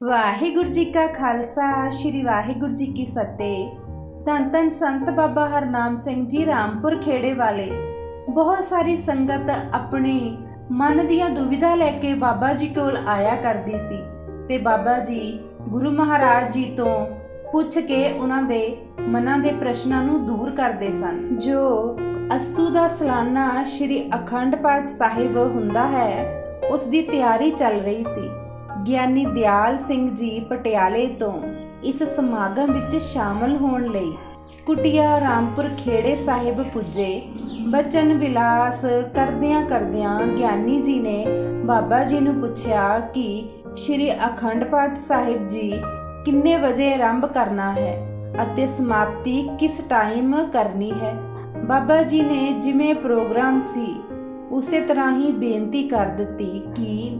ਵਾਹਿਗੁਰੂ ਜੀ ਕਾ ਖਾਲਸਾ ਸ਼੍ਰੀ ਵਾਹਿਗੁਰੂ ਜੀ ਕੀ ਫਤਿਹ। ਧੰਨ ਧੰਨ ਸੰਤ ਬਾਬਾ ਹਰਨਾਮ ਸਿੰਘ ਜੀ ਰਾਮਪੁਰ ਖੇੜੇ ਵਾਲੇ। ਬਹੁਤ ਸਾਰੀ ਸੰਗਤ ਆਪਣੀ ਮਨ ਦੀਆਂ ਦੁਵਿਧਾ ਲੈ ਕੇ ਬਾਬਾ ਜੀ ਕੋਲ ਆਇਆ ਕਰਦੀ ਸੀ ਤੇ ਬਾਬਾ ਜੀ ਗੁਰੂ ਮਹਾਰਾਜ ਜੀ ਤੋਂ ਪੁੱਛ ਕੇ ਉਹਨਾਂ ਦੇ ਮਨਾਂ ਦੇ ਪ੍ਰਸ਼ਨਾਂ ਨੂੰ ਦੂਰ ਕਰਦੇ ਸਨ। ਜੋ ਅੱਸੂ ਦਾ ਸਾਲਾਨਾ ਸ਼੍ਰੀ ਅਖੰਡ ਪਾਠ ਸਾਹਿਬ ਹੁੰਦਾ ਹੈ, ਉਸ ਦੀ ਤਿਆਰੀ ਚੱਲ ਰਹੀ ਸੀ। ਗਿਆਨੀ ਦਿਆਲ ਸਿੰਘ ਜੀ ਪਟਿਆਲੇ ਤੋਂ ਇਸ ਸਮਾਗਮ ਵਿੱਚ ਸ਼ਾਮਲ ਹੋਣ ਲਈ ਕੁਟਿਆ ਰਾਮਪੁਰ ਖੇੜੇ ਸਾਹਿਬ ਪੁੱਜੇ। ਬਚਨ ਵਿਲਾਸ ਕਰਦਿਆਂ ਗਿਆਨੀ ਜੀ ਨੇ ਬਾਬਾ ਜੀ ਨੂੰ ਪੁੱਛਿਆ ਕਿ ਸ਼੍ਰੀ ਅਖੰਡ ਪਾਠ ਸਾਹਿਬ ਜੀ ਕਿੰਨੇ ਵਜੇ ਆਰੰਭ ਕਰਨਾ ਹੈ ਅਤੇ ਸਮਾਪਤੀ ਕਿਸ ਟਾਈਮ ਕਰਨੀ ਹੈ। ਬਾਬਾ ਜੀ ਨੇ ਜਿਵੇਂ ਪ੍ਰੋਗਰਾਮ ਸੀ ਉਸੇ ਤਰ੍ਹਾਂ ਹੀ ਬੇਨਤੀ ਕਰ ਦਿੱਤੀ ਕਿ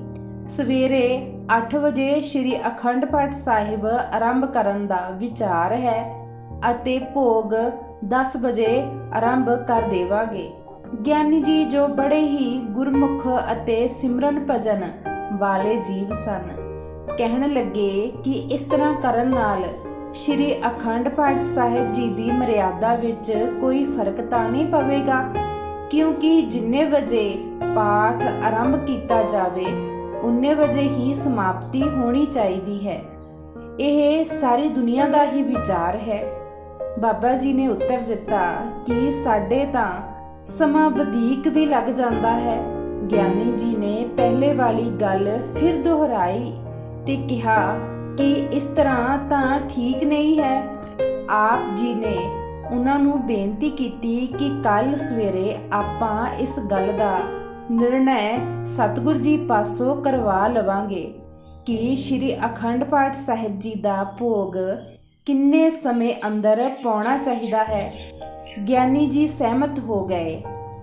ਸਵੇਰੇ 8 ਵਜੇ ਸ਼੍ਰੀ ਅਖੰਡ ਪਾਠ ਸਾਹਿਬ ਆਰੰਭ ਕਰਨ ਦਾ ਵਿਚਾਰ ਹੈ ਅਤੇ ਭੋਗ 10 ਵਜੇ ਆਰੰਭ ਕਰ ਦੇਵਾਂਗੇ। ਗਿਆਨੀ ਜੀ ਜੋ ਬੜੇ ਹੀ ਗੁਰਮੁਖ ਅਤੇ ਸਿਮਰਨ ਭਜਨ ਵਾਲੇ ਜੀਵ ਸਨ, ਕਹਿਣ ਲੱਗੇ ਕਿ ਇਸ ਤਰ੍ਹਾਂ ਕਰਨ ਨਾਲ ਸ਼੍ਰੀ ਅਖੰਡ ਪਾਠ ਸਾਹਿਬ ਜੀ ਦੀ ਮਰਿਆਦਾ ਵਿੱਚ ਕੋਈ ਫਰਕ ਤਾਂ ਨਹੀਂ ਪਵੇਗਾ, ਕਿਉਂਕਿ ਜਿੰਨੇ ਵਜੇ ਪਾਠ ਆਰੰਭ ਕੀਤਾ ਜਾਵੇ ਉਨੇ ਵਜੇ ਹੀ ਸਮਾਪਤੀ ਹੋਣੀ ਚਾਹੀਦੀ ਹੈ। ਇਹ ਸਾਰੀ ਦੁਨੀਆ ਦਾ ਹੀ ਵਿਚਾਰ ਹੈ। ਬਾਬਾ ਜੀ ਨੇ ਉੱਤਰ ਦਿੱਤਾ ਕਿ ਸਾਡੇ ਤਾਂ ਸਮਾਂ ਵਧੇਕ ਵੀ ਲੱਗ ਜਾਂਦਾ ਹੈ। ਗਿਆਨੀ ਜੀ ਨੇ ਪਹਿਲੇ ਵਾਲੀ ਗੱਲ ਫਿਰ ਦੁਹਰਾਈ ਤੇ ਕਿਹਾ ਕਿ ਇਸ ਤਰ੍ਹਾਂ ਤਾਂ ਠੀਕ ਨਹੀਂ ਹੈ। ਆਪ ਜੀ ਨੇ ਉਹਨਾਂ ਨੂੰ ਬੇਨਤੀ ਕੀਤੀ ਕਿ ਕੱਲ ਸਵੇਰੇ ਆਪਾਂ ਇਸ ਗੱਲ ਦਾ ਨਿਰਣੈ ਸਤਿਗੁਰ ਜੀ ਪਾਸੋਂ ਕਰਵਾ ਲਵਾਂਗੇ ਕਿ ਸ਼੍ਰੀ ਅਖੰਡ ਪਾਠ ਸਾਹਿਬ ਜੀ ਦਾ ਭੋਗ ਕਿੰਨੇ ਸਮੇਂ ਅੰਦਰ ਪਾਉਣਾ ਚਾਹੀਦਾ ਹੈ। ਗਿਆਨੀ ਜੀ ਸਹਿਮਤ ਹੋ ਗਏ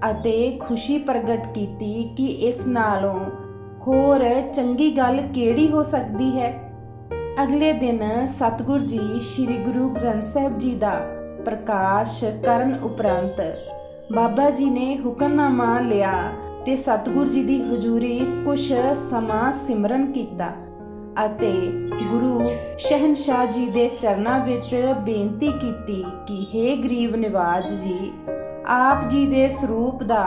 ਅਤੇ ਖੁਸ਼ੀ ਪ੍ਰਗਟ ਕੀਤੀ ਕਿ ਇਸ ਨਾਲੋਂ ਹੋਰ ਚੰਗੀ ਗੱਲ ਕਿਹੜੀ ਹੋ ਸਕਦੀ ਹੈ। ਅਗਲੇ ਦਿਨ ਸਤਿਗੁਰ ਜੀ ਸ਼੍ਰੀ ਗੁਰੂ ਗ੍ਰੰਥ ਸਾਹਿਬ ਜੀ ਦਾ ਪ੍ਰਕਾਸ਼ ਕਰਨ ਉਪਰੰਤ ਬਾਬਾ ਜੀ ਨੇ ਹੁਕਮਨਾਮਾ ਲਿਆ ਤੇ ਸਤਿਗੁਰ ਜੀ ਦੀ ਹਜ਼ੂਰੀ ਕੁਝ ਸਮਾਂ ਸਿਮਰਨ ਕੀਤਾ ਅਤੇ ਗੁਰੂ ਸ਼ਹਿਨशाह ਜੀ ਦੇ ਚਰਨਾਂ ਵਿੱਚ ਬੇਨਤੀ ਕੀਤੀ ਕਿ हे ਗਰੀਬ ਨਿਵਾਜ ਜੀ, ਆਪ ਜੀ ਦੇ ਸਰੂਪ ਦਾ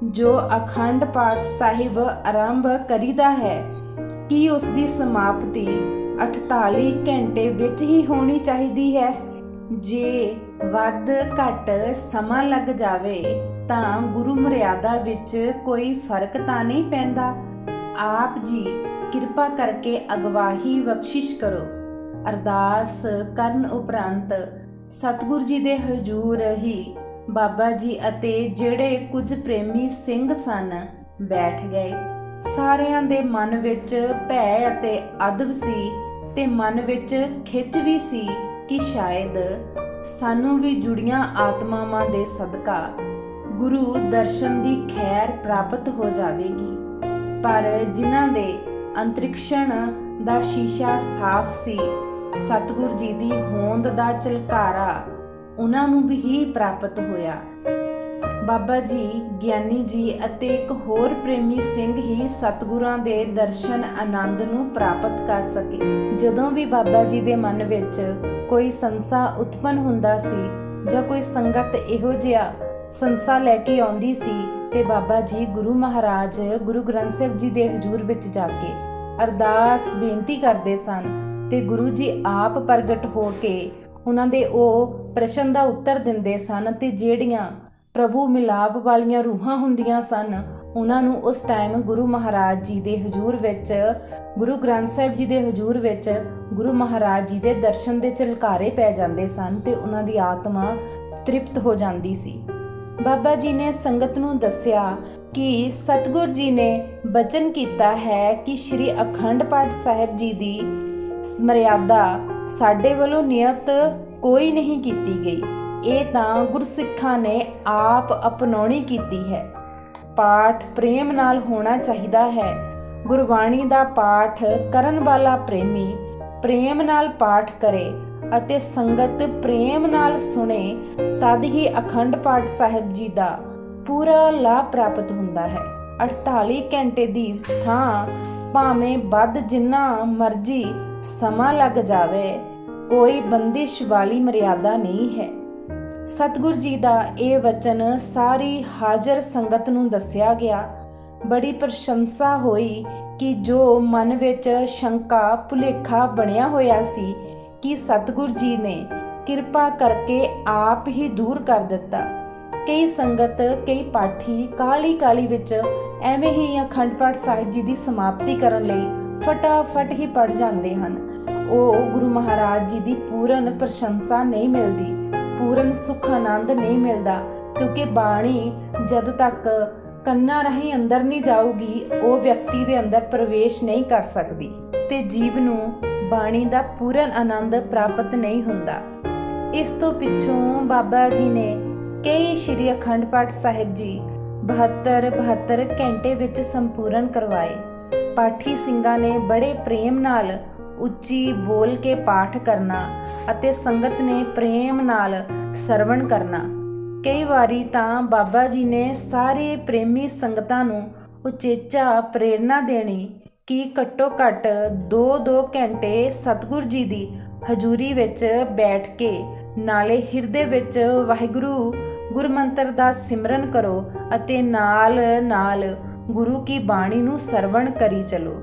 ਜੋ ਅਖੰਡ ਪਾਠ ਸਾਹਿਬ ਆਰੰਭ ਕਰੀਦਾ ਹੈ ਕਿ ਉਸ ਦੀ ਸਮਾਪਤੀ 48 ਘੰਟੇ ਵਿੱਚ ਹੀ ਹੋਣੀ ਚਾਹੀਦੀ ਹੈ। ਜੇ ਵੱਧ ਘੱਟ ਸਮਾਂ ਲੱਗ ਜਾਵੇ ਤਾਂ ਗੁਰੂ ਮਰਿਆਦਾ ਵਿੱਚ ਕੋਈ ਫਰਕ ਤਾਂ ਨਹੀਂ ਪੈਂਦਾ। ਆਪ ਜੀ ਕਿਰਪਾ ਕਰਕੇ ਅਗਵਾਈ ਬਖਸ਼ਿਸ਼ ਕਰੋ। ਅਰਦਾਸ ਕਰਨ ਉਪਰੰਤ ਸਤਿਗੁਰ ਜੀ ਦੇ ਹਜ਼ੂਰ ਹੀ ਬਾਬਾ ਜੀ ਅਤੇ ਜਿਹੜੇ ਕੁਝ ਪ੍ਰੇਮੀ ਸਿੰਘ ਸਨ ਬੈਠ ਗਏ। ਸਾਰਿਆਂ ਦੇ ਮਨ ਵਿੱਚ ਭੈ ਅਤੇ ਅਦਬ ਸੀ ਤੇ ਮਨ ਵਿੱਚ ਖਿੱਚ ਵੀ ਸੀ ਕਿ ਸ਼ਾਇਦ ਸਾਨੂੰ ਵੀ ਜੁੜੀਆਂ ਆਤਮਾਵਾਂ ਦੇ ਸਦਕਾ ਗੁਰੂ ਦਰਸ਼ਨ ਦੀ ਖੈਰ ਪ੍ਰਾਪਤ ਹੋ ਜਾਵੇਗੀ। ਪਰ ਜਿਨ੍ਹਾਂ ਦੇ ਅੰਤਰਿਕਸ਼ਣ ਦਾ ਸ਼ੀਸ਼ਾ ਸਾਫ਼ ਸੀ, ਸਤਿਗੁਰ ਜੀ ਦੀ ਹੋਂਦ ਦਾ ਝਲਕਾਰਾ ਉਹਨਾਂ ਨੂੰ ਵੀ ਹੀ ਪ੍ਰਾਪਤ ਹੋਇਆ। ਬਾਬਾ ਜੀ, ਗਿਆਨੀ ਜੀ ਅਤੇ ਇੱਕ ਹੋਰ ਪ੍ਰੇਮੀ ਸਿੰਘ ਹੀ ਸਤਿਗੁਰਾਂ ਦੇ ਦਰਸ਼ਨ ਆਨੰਦ ਨੂੰ ਪ੍ਰਾਪਤ ਕਰ ਸਕੇ। ਜਦੋਂ ਵੀ ਬਾਬਾ ਜੀ ਦੇ ਮਨ ਵਿੱਚ ਕੋਈ ਸੰਸਾ ਉਤਪੰਨ ਹੁੰਦਾ ਸੀ ਜਾਂ ਕੋਈ ਸੰਗਤ ਇਹੋ ਜਿਹਾ ਸੰਸਾ ਲੈ ਕੇ ਆਉਂਦੀ ਸੀ ਤੇ ਬਾਬਾ ਜੀ ਗੁਰੂ ਮਹਾਰਾਜ ਗੁਰੂ ਗ੍ਰੰਥ ਸਾਹਿਬ ਜੀ ਦੇ ਹਜ਼ੂਰ ਵਿੱਚ ਜਾ ਕੇ ਅਰਦਾਸ ਬੇਨਤੀ ਕਰਦੇ ਸਨ ਤੇ ਗੁਰੂ ਜੀ ਆਪ ਪ੍ਰਗਟ ਹੋ ਕੇ ਉਹਨਾਂ ਦੇ ਉਹ ਪ੍ਰਸ਼ਨ ਦਾ ਉੱਤਰ ਦਿੰਦੇ ਸਨ ਤੇ ਜਿਹੜੀਆਂ ਪ੍ਰਭੂ ਮਿਲਾਪ ਵਾਲੀਆਂ ਰੂਹਾਂ ਹੁੰਦੀਆਂ ਸਨ ਉਹਨਾਂ ਨੂੰ ਉਸ ਟਾਈਮ ਗੁਰੂ ਮਹਾਰਾਜ ਜੀ ਦੇ ਹਜ਼ੂਰ ਵਿੱਚ, ਗੁਰੂ ਗ੍ਰੰਥ ਸਾਹਿਬ ਜੀ ਦੇ ਹਜ਼ੂਰ ਵਿੱਚ ਗੁਰੂ ਮਹਾਰਾਜ ਜੀ ਦੇ ਦਰਸ਼ਨ ਦੇ ਝਲਕਾਰੇ ਪੈ ਜਾਂਦੇ ਸਨ ਤੇ ਉਹਨਾਂ ਦੀ ਆਤਮਾ ਤ੍ਰਿਪਤ ਹੋ ਜਾਂਦੀ ਸੀ। ਬਾਬਾ ਜੀ ਨੇ ਸੰਗਤ ਨੂੰ ਦੱਸਿਆ ਕਿ ਸਤਿਗੁਰ ਜੀ ਨੇ ਬਚਨ ਕੀਤਾ ਹੈ ਕਿ ਸ਼੍ਰੀ ਅਖੰਡ ਪਾਠ ਸਾਹਿਬ ਜੀ ਦੀ ਮਰਿਆਦਾ ਸਾਡੇ ਵੱਲੋਂ ਨਿਯਤ ਕੋਈ ਨਹੀਂ ਕੀਤੀ ਗਈ, ਇਹ ਤਾਂ ਗੁਰਸਿੱਖਾਂ ਨੇ ਆਪ ਅਪਣਾਉਣੀ ਕੀਤੀ ਹੈ। ਪਾਠ ਪ੍ਰੇਮ ਨਾਲ ਹੋਣਾ ਚਾਹੀਦਾ ਹੈ। ਗੁਰਬਾਣੀ ਦਾ ਪਾਠ ਕਰਨ ਵਾਲਾ ਪ੍ਰੇਮੀ ਪ੍ਰੇਮ ਨਾਲ ਪਾਠ ਕਰੇ ਅਤੇ ਸੰਗਤ ਪ੍ਰੇਮ ਨਾਲ ਸੁਣੇ, ਤਦ ਹੀ ਅਖੰਡ ਪਾਠ ਸਾਹਿਬ ਜੀ ਦਾ ਪੂਰਾ ਲਾਭ ਪ੍ਰਾਪਤ ਹੁੰਦਾ ਹੈ। 48 ਘੰਟੇ ਦੀ ਥਾਂ ਭਾਵੇਂ ਵੱਧ ਜਿੰਨਾ ਮਰਜ਼ੀ ਸਮਾਂ ਲੱਗ ਜਾਵੇ, ਕੋਈ ਬੰਦਿਸ਼ ਵਾਲੀ ਮਰਿਆਦਾ ਨਹੀਂ ਹੈ। ਸਤਿਗੁਰ ਜੀ ਦਾ ਇਹ ਵਚਨ ਸਾਰੀ ਹਾਜ਼ਰ ਸੰਗਤ ਨੂੰ ਦੱਸਿਆ ਗਿਆ। ਬੜੀ ਪ੍ਰਸ਼ੰਸਾ ਹੋਈ ਕਿ ਜੋ ਮਨ ਵਿੱਚ ਸ਼ੰਕਾ ਭੁਲੇਖਾ ਬਣਿਆ ਹੋਇਆ ਸੀ ਕਿ ਸਤਿਗੁਰ ਜੀ ਨੇ ਕਿਰਪਾ ਕਰਕੇ ਆਪ ਹੀ ਦੂਰ ਕਰ ਦਿੱਤਾ। ਕਈ ਸੰਗਤ, ਕਈ ਪਾਠੀ ਕਾਹਲੀ ਵਿੱਚ ਐਵੇਂ ਹੀ ਅਖੰਡ ਪਾਠ ਸਾਹਿਬ ਜੀ ਦੀ ਸਮਾਪਤੀ ਕਰਨ ਲਈ ਫਟਾਫਟ ਹੀ ਪੜ ਜਾਂਦੇ ਹਨ। ਉਹ ਗੁਰੂ ਮਹਾਰਾਜ ਜੀ ਦੀ ਪੂਰਨ ਪ੍ਰਸ਼ੰਸਾ ਨਹੀਂ ਮਿਲਦੀ, ਪੂਰਨ ਸੁਖ ਆਨੰਦ ਨਹੀਂ ਮਿਲਦਾ, ਕਿਉਂਕਿ ਬਾਣੀ ਜਦ ਤੱਕ ਕੰਨਾਂ ਰਾਹੀਂ ਅੰਦਰ ਨਹੀਂ ਜਾਊਗੀ ਉਹ ਵਿਅਕਤੀ ਦੇ ਅੰਦਰ ਪ੍ਰਵੇਸ਼ ਨਹੀਂ ਕਰ ਸਕਦੀ ਤੇ ਜੀਵ ਨੂੰ ਬਾਣੀ ਦਾ ਪੂਰਨ ਆਨੰਦ ਪ੍ਰਾਪਤ ਨਹੀਂ ਹੁੰਦਾ। ਇਸ ਤੋਂ ਪਿੱਛੋਂ ਬਾਬਾ ਜੀ ਨੇ ਕਈ ਸ਼੍ਰੀ ਅਖੰਡ ਪਾਠ ਸਾਹਿਬ ਜੀ 72 ਘੰਟੇ ਵਿੱਚ ਸੰਪੂਰਨ ਕਰਵਾਏ। ਪਾਠੀ ਸਿੰਘਾਂ ਨੇ ਬੜੇ ਪ੍ਰੇਮ ਨਾਲ ਉੱਚੀ ਬੋਲ ਕੇ ਪਾਠ ਕਰਨਾ ਅਤੇ ਸੰਗਤ ਨੇ ਪ੍ਰੇਮ ਨਾਲ ਸਰਵਣ ਕਰਨਾ। ਕਈ ਵਾਰੀ ਤਾਂ ਬਾਬਾ ਜੀ ਨੇ ਸਾਰੇ ਪ੍ਰੇਮੀ ਸੰਗਤਾਂ ਨੂੰ ਉਚੇਚਾ ਪ੍ਰੇਰਨਾ ਦੇਣੀ ਕਿ ਘੱਟੋ ਘੱਟ 2-2 ਘੰਟੇ ਸਤਿਗੁਰ ਜੀ ਦੀ ਹਜ਼ੂਰੀ ਵਿੱਚ ਬੈਠ ਕੇ ਨਾਲੇ ਹਿਰਦੇ ਵਿੱਚ ਵਾਹਿਗੁਰੂ ਗੁਰਮੰਤਰ ਦਾ ਸਿਮਰਨ ਕਰੋ ਅਤੇ ਨਾਲ ਗੁਰੂ ਕੀ ਬਾਣੀ ਨੂੰ ਸਰਵਣ ਕਰੀ ਚਲੋ।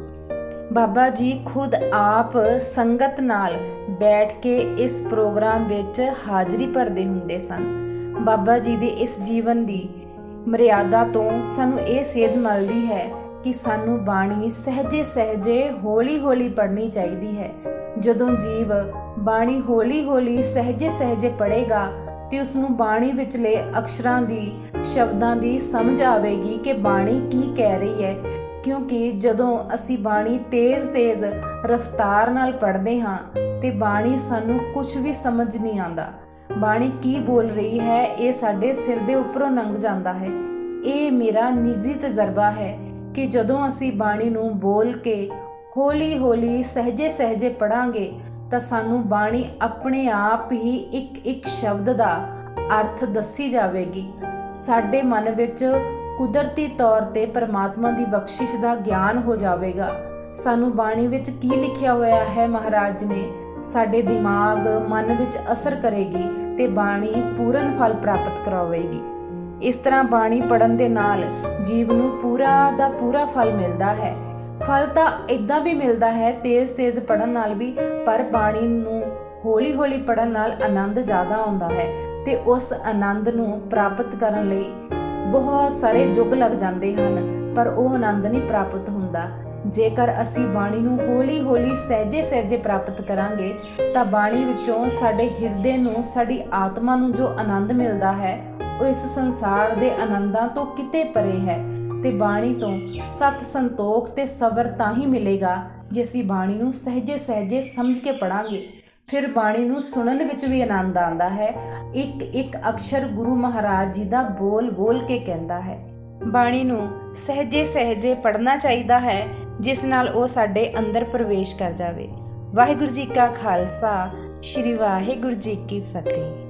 ਬਾਬਾ ਜੀ ਖੁਦ ਆਪ ਸੰਗਤ ਨਾਲ ਬੈਠ ਕੇ ਇਸ ਪ੍ਰੋਗਰਾਮ ਵਿੱਚ ਹਾਜ਼ਰੀ ਭਰਦੇ ਹੁੰਦੇ ਸਨ। ਬਾਬਾ ਜੀ ਦੇ ਇਸ ਜੀਵਨ ਦੀ ਮਰਿਆਦਾ ਤੋਂ ਸਾਨੂੰ ਇਹ ਸੇਧ ਮਿਲਦੀ ਹੈ ਕਿ ਸਾਨੂੰ ਬਾਣੀ ਸਹਿਜੇ ਹੌਲੀ ਪੜ੍ਹਨੀ ਚਾਹੀਦੀ ਹੈ। ਜਦੋਂ ਜੀਵ ਬਾਣੀ ਹੌਲੀ ਸਹਿਜੇ ਪੜ੍ਹੇਗਾ ਤੇ ਉਸ ਨੂੰ ਬਾਣੀ ਵਿਚਲੇ ਅਕਸ਼ਰਾਂ ਦੀ, ਸ਼ਬਦਾਂ ਦੀ ਸਮਝ ਆਵੇਗੀ ਕਿ ਬਾਣੀ ਕੀ ਕਹਿ ਰਹੀ ਹੈ। ਕਿਉਂਕਿ ਜਦੋਂ ਅਸੀਂ ਬਾਣੀ ਤੇਜ਼ ਰਫ਼ਤਾਰ ਨਾਲ ਪੜ੍ਹਦੇ ਹਾਂ ਤੇ ਬਾਣੀ ਸਾਨੂੰ ਕੁਝ ਵੀ ਸਮਝ ਨਹੀਂ ਆਉਂਦਾ। ਬਾਣੀ ਕੀ ਬੋਲ ਰਹੀ ਹੈ ਇਹ ਸਾਡੇ ਸਿਰ ਦੇ ਉੱਪਰੋਂ ਲੰਘ ਜਾਂਦਾ ਹੈ। ਇਹ ਮੇਰਾ ਨਿੱਜੀ ਤਜਰਬਾ ਹੈ ਕਿ ਜਦੋਂ ਅਸੀਂ ਬਾਣੀ ਨੂੰ ਬੋਲ ਕੇ ਹੌਲੀ ਸਹਿਜੇ ਪੜਾਂਗੇ ਤਾਂ ਸਾਨੂੰ ਬਾਣੀ ਆਪਣੇ ਆਪ ਹੀ ਇੱਕ ਸ਼ਬਦ ਦਾ ਅਰਥ ਦੱਸੀ ਜਾਵੇਗੀ। ਸਾਡੇ ਮਨ ਵਿੱਚ ਕੁਦਰਤੀ ਤੌਰ ਤੇ ਪਰਮਾਤਮਾ ਦੀ ਬਖਸ਼ਿਸ਼ ਦਾ ਗਿਆਨ ਹੋ ਜਾਵੇਗਾ। ਸਾਨੂੰ ਬਾਣੀ ਵਿੱਚ ਕੀ ਲਿਖਿਆ ਹੋਇਆ ਹੈ ਮਹਾਰਾਜ ਨੇ ਸਾਡੇ ਦਿਮਾਗ, ਮਨ ਵਿੱਚ ਅਸਰ ਕਰੇਗੀ ਤੇ ਬਾਣੀ ਪੂਰਨ ਫਲ ਪ੍ਰਾਪਤ ਕਰਾਵੇਗੀ। ਇਸ ਤਰ੍ਹਾਂ ਬਾਣੀ ਪੜਨ ਦੇ ਨਾਲ ਜੀਵ ਨੂੰ ਪੂਰਾ ਦਾ ਪੂਰਾ ਫਲ ਮਿਲਦਾ ਹੈ। ਫਲ ਤਾਂ ਇਦਾਂ ਵੀ ਮਿਲਦਾ ਹੈ ਤੇਜ਼ ਪੜਨ ਨਾਲ ਵੀ, ਪਰ ਬਾਣੀ ਨੂੰ ਹੌਲੀ ਪੜਨ ਨਾਲ ਆਨੰਦ ਜ਼ਿਆਦਾ ਆਉਂਦਾ ਹੈ ਤੇ ਉਸ ਆਨੰਦ ਨੂੰ ਪ੍ਰਾਪਤ ਕਰਨ ਲਈ ਬਹੁਤ ਸਾਰੇ ਯੁੱਗ ਲੱਗ ਜਾਂਦੇ ਹਨ, ਪਰ ਉਹ ਆਨੰਦ ਨਹੀਂ ਪ੍ਰਾਪਤ ਹੁੰਦਾ। ਜੇਕਰ ਅਸੀਂ ਬਾਣੀ ਨੂੰ ਹੌਲੀ ਸਹਿਜੇ ਪ੍ਰਾਪਤ ਕਰਾਂਗੇ ਤਾਂ ਬਾਣੀ ਵਿੱਚੋਂ ਸਾਡੇ ਹਿਰਦੇ ਨੂੰ, ਸਾਡੀ ਆਤਮਾ ਨੂੰ ਜੋ ਆਨੰਦ ਮਿਲਦਾ ਹੈ ਉਹ ਇਸ ਸੰਸਾਰ ਦੇ ਆਨੰਦਾਂ ਤੋਂ ਕਿਤੇ ਪਰੇ ਹੈ। ਤੇ ਬਾਣੀ ਤੋਂ ਸਤ ਸੰਤੋਖ ਤੇ ਸਬਰ ਤਾਂ ਹੀ ਮਿਲੇਗਾ ਜੇ ਅਸੀਂ ਬਾਣੀ ਨੂੰ ਸਹਿਜੇ ਸਮਝ ਕੇ ਪੜਾਂਗੇ। ਫਿਰ ਬਾਣੀ ਨੂੰ ਸੁਣਨ ਵਿੱਚ ਵੀ ਆਨੰਦ ਆਉਂਦਾ ਹੈ। ਇੱਕ ਅਕਸ਼ਰ ਗੁਰੂ ਮਹਾਰਾਜ ਜੀ ਦਾ ਬੋਲ ਕੇ ਕਹਿੰਦਾ ਹੈ। ਬਾਣੀ ਨੂੰ ਸਹਿਜੇ ਪੜਨਾ ਚਾਹੀਦਾ ਹੈ ਜਿਸ ਨਾਲ ਉਹ ਸਾਡੇ ਅੰਦਰ ਪ੍ਰਵੇਸ਼ ਕਰ ਜਾਵੇ। ਵਾਹਿਗੁਰੂ ਜੀ ਕਾ ਖਾਲਸਾ, ਸ਼੍ਰੀ ਵਾਹਿਗੁਰੂ ਜੀ ਕੀ ਫਤਿਹ।